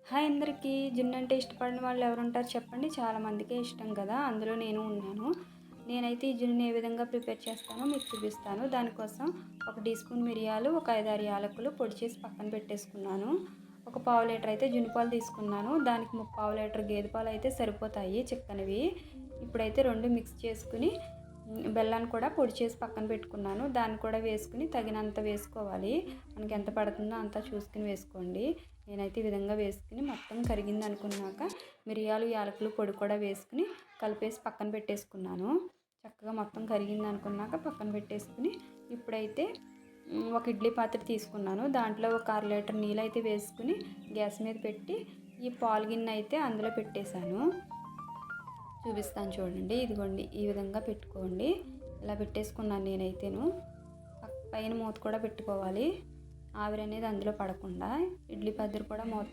Hi అందరికీ. జున్ను అంటే ఇష్టపడని వాళ్ళు ఎవరుంటారు చెప్పండి? చాలామందికే ఇష్టం కదా! అందులో నేను ఉన్నాను. నేనైతే ఈ జున్నుని ఏ విధంగా ప్రిపేర్ చేస్తానో మీకు చూపిస్తాను. దానికోసం ఒక టీ స్పూన్ మిరియాలు, ఒక 5, 6 యాలకులు పొడి చేసి పక్కన పెట్టేసుకున్నాను. ఒక పావు లీటర్ అయితే జున్ను పాలు తీసుకున్నాను. దానికి ముప్పావు లీటర్ గేదె పాలు అయితే సరిపోతాయి చిక్కనివి. ఇప్పుడైతే 2 మిక్స్ చేసుకుని బెల్లాన్ని కూడా పొడి చేసి పక్కన పెట్టుకున్నాను. దాన్ని కూడా వేసుకుని తగినంత వేసుకోవాలి. మనకి ఎంత పడుతుందో అంత చూసుకుని వేసుకోండి. నేనైతే ఈ విధంగా వేసుకుని మొత్తం కరిగింది అనుకున్నాక మిరియాలు, యాలకులు పొడి కూడా వేసుకుని కలిపేసి పక్కన పెట్టేసుకున్నాను. చక్కగా మొత్తం కరిగింది అనుకున్నాక పక్కన పెట్టేసుకుని ఇప్పుడైతే ఒక ఇడ్లీ పాత్ర తీసుకున్నాను. దాంట్లో ఒక 1/2 లీటర్ నీళ్ళు అయితే వేసుకుని గ్యాస్ మీద పెట్టి ఈ పాలు గిన్నె అయితే అందులో పెట్టేశాను. చూపిస్తాను చూడండి. ఇదిగోండి ఈ విధంగా పెట్టుకోండి. ఇలా పెట్టేసుకున్నాను నేనైతేను. పైన మూత కూడా పెట్టుకోవాలి, ఆవిరి అనేది అందులో పడకుండా. ఇడ్లీ పాత్ర కూడా మూత